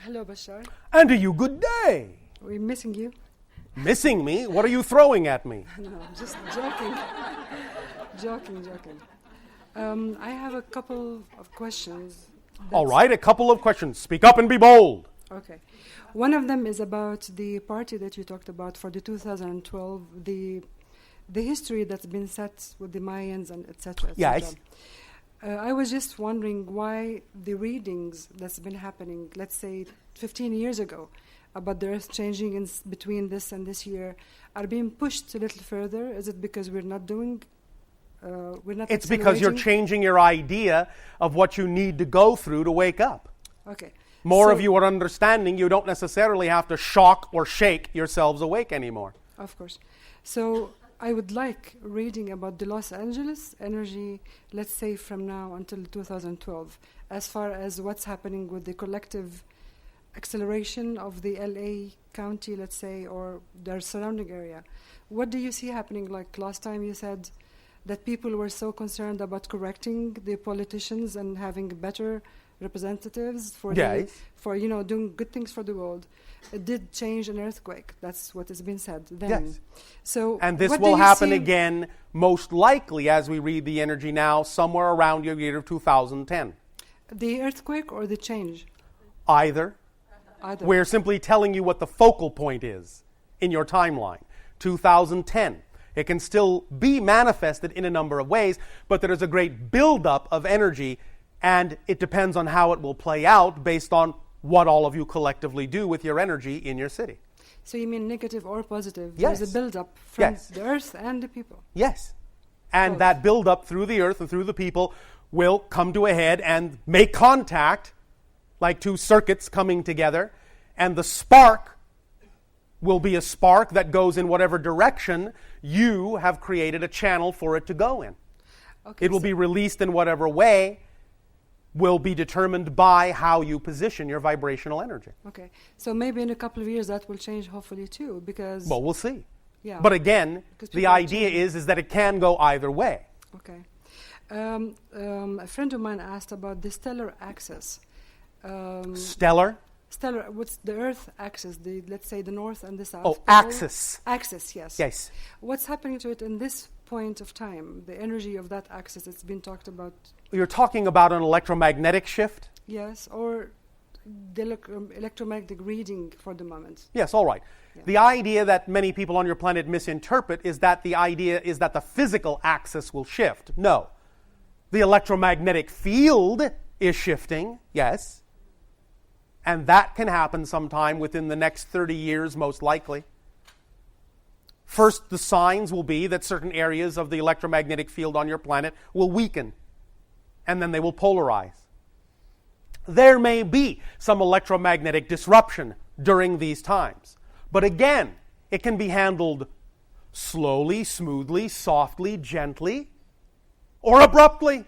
Hello, Bashar. And to you, good day. We're missing you. Missing me? What are you throwing at me? No, I'm just joking. joking. I have a couple of questions. All right, a couple of questions. Speak up and be bold. Okay. One of them is about the party that you talked about for the 2012, the history that's been set with the Mayans and etc. Yes. I was just wondering why the readings that's been happening, let's say 15 years ago, about the Earth changing between this and this year, are being pushed a little further. Is it because we're not doing? It's because you're changing your idea of what you need to go through to wake up. Okay. More of you are understanding you don't necessarily have to shock or shake yourselves awake anymore. Of course. So I would like reading about the Los Angeles energy, let's say from now until 2012, as far as what's happening with the collective acceleration of the LA County, let's say, or their surrounding area. What do you see happening? Like last time you said that people were so concerned about correcting the politicians and having better representatives for doing good things for the world. It did change an earthquake. That's what has been said then. Yes. So and this will happen again, most likely, as we read the energy now, somewhere around your year of 2010. The earthquake or the change? Either. We're simply telling you what the focal point is in your timeline. 2010. It can still be manifested in a number of ways, but there is a great buildup of energy, and it depends on how it will play out based on what all of you collectively do with your energy in your city. So you mean negative or positive? Yes. There's a build-up from the earth and the people. Yes. And that build-up through the earth and through the people will come to a head and make contact, like two circuits coming together, and the spark will be a spark that goes in whatever direction you have created a channel for it to go in. Okay, it will be released in whatever way will be determined by how you position your vibrational energy. Okay, so maybe in a couple of years that will change hopefully too, because... Well, we'll see. Yeah. But again, the idea is that it can go either way. Okay. A friend of mine asked about the stellar axis. Stellar? Stellar, what's the Earth axis, let's say the north and the south? Oh, axis. Axis, yes. Yes. What's happening to it in this point of time, the energy of that axis that's been talked about? You're talking about an electromagnetic shift? Yes, or the electromagnetic reading for the moment. Yes, all right. Yeah. The idea that many people on your planet misinterpret is that the idea is that the physical axis will shift. No. The electromagnetic field is shifting, yes. And that can happen sometime within the next 30 years, most likely. First, the signs will be that certain areas of the electromagnetic field on your planet will weaken, and then they will polarize. There may be some electromagnetic disruption during these times. But again, it can be handled slowly, smoothly, softly, gently, or abruptly.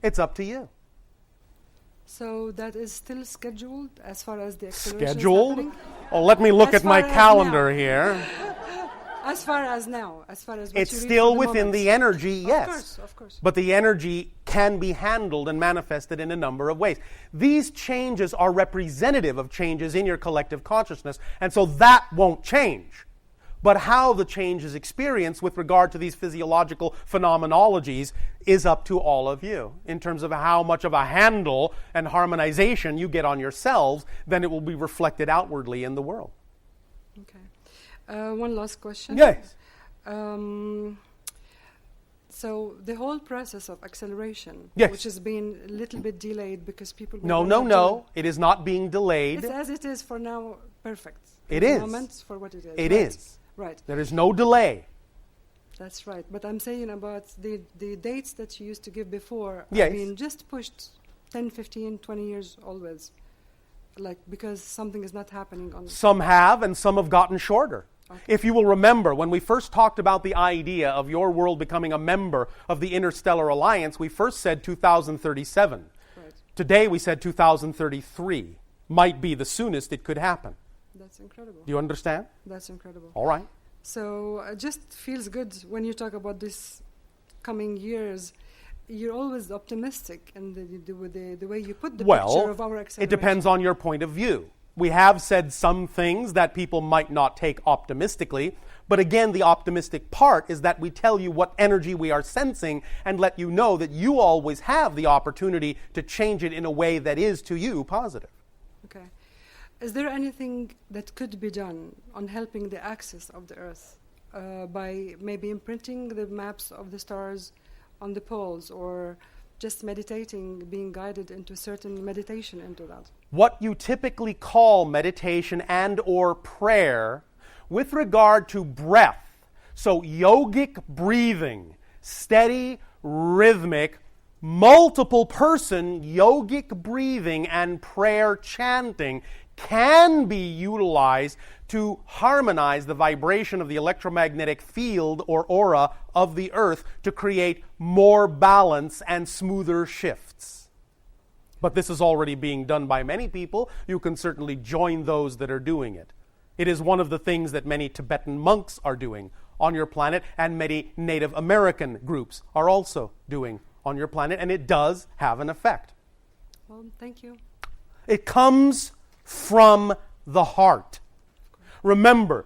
It's up to you. So that is still scheduled as far as the acceleration scheduled? Is happening? Oh, let me look at my calendar here. As far as now, as far as what it's you read still for the within moment. the energy, yes. Of course. But the energy can be handled and manifested in a number of ways. These changes are representative of changes in your collective consciousness, and so that won't change. But how the change is experienced with regard to these physiological phenomenologies is up to all of you. In terms of how much of a handle and harmonization you get on yourselves, then it will be reflected outwardly in the world. Okay. One last question. Yes. So the whole process of acceleration, yes. which has been a little bit delayed because people... No. It is not being delayed. It's as it is for now, perfect. It is. Moment for what it is. It right. is. Right. There is no delay. That's right. But I'm saying about the dates that you used to give before yes. have been just pushed 10, 15, 20 years always. Like, because something is not happening on... Some have, and some have gotten shorter. Okay. If you will remember, when we first talked about the idea of your world becoming a member of the Interstellar Alliance, we first said 2037. Right. Today we said 2033 might be the soonest it could happen. That's incredible. Do you understand? That's incredible. All right. So it just feels good when you talk about this coming years. You're always optimistic in the way you put the picture of our acceleration. It depends on your point of view. we have said some things that people might not take optimistically. But again, the optimistic part is that we tell you what energy we are sensing and let you know that you always have the opportunity to change it in a way that is, to you, positive. Okay. Is there anything that could be done on helping the axis of the Earth by maybe imprinting the maps of the stars on the poles, or just meditating, being guided into certain meditation into that? What you typically call meditation and or prayer with regard to breath, so yogic breathing, steady, rhythmic, multiple person yogic breathing and prayer chanting can be utilized to harmonize the vibration of the electromagnetic field or aura of the Earth to create more balance and smoother shifts. But this is already being done by many people. You can certainly join those that are doing it. It is one of the things that many Tibetan monks are doing on your planet, and many Native American groups are also doing on your planet, and it does have an effect. Well, thank you. It comes from the heart. Remember,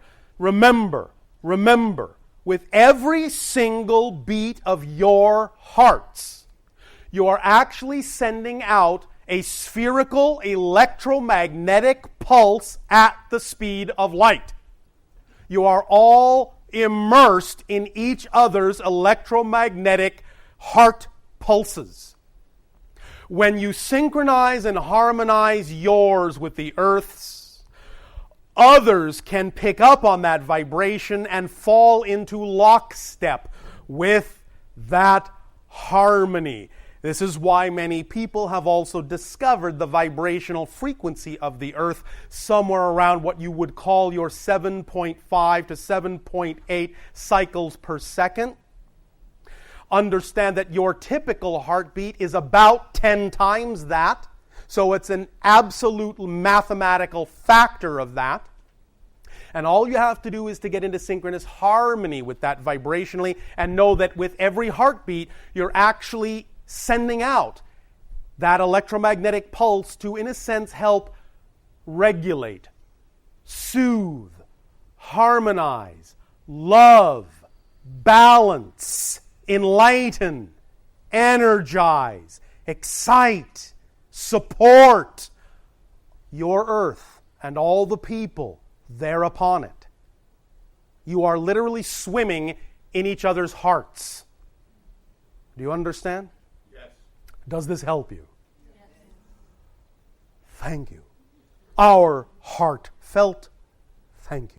with every single beat of your hearts, you are actually sending out a spherical electromagnetic pulse at the speed of light. You are all immersed in each other's electromagnetic heart pulses. When you synchronize and harmonize yours with the Earth's, others can pick up on that vibration and fall into lockstep with that harmony. This is why many people have also discovered the vibrational frequency of the Earth somewhere around what you would call your 7.5 to 7.8 cycles per second. Understand that your typical heartbeat is about 10 times that. So it's an absolute mathematical factor of that. And all you have to do is to get into synchronous harmony with that vibrationally and know that with every heartbeat, you're actually sending out that electromagnetic pulse to, in a sense, help regulate, soothe, harmonize, love, balance, enlighten, energize, excite, support your Earth and all the people thereupon it. You are literally swimming in each other's hearts. Do you understand? Yes. Does this help you? Yes. Thank you. Our heartfelt thank you.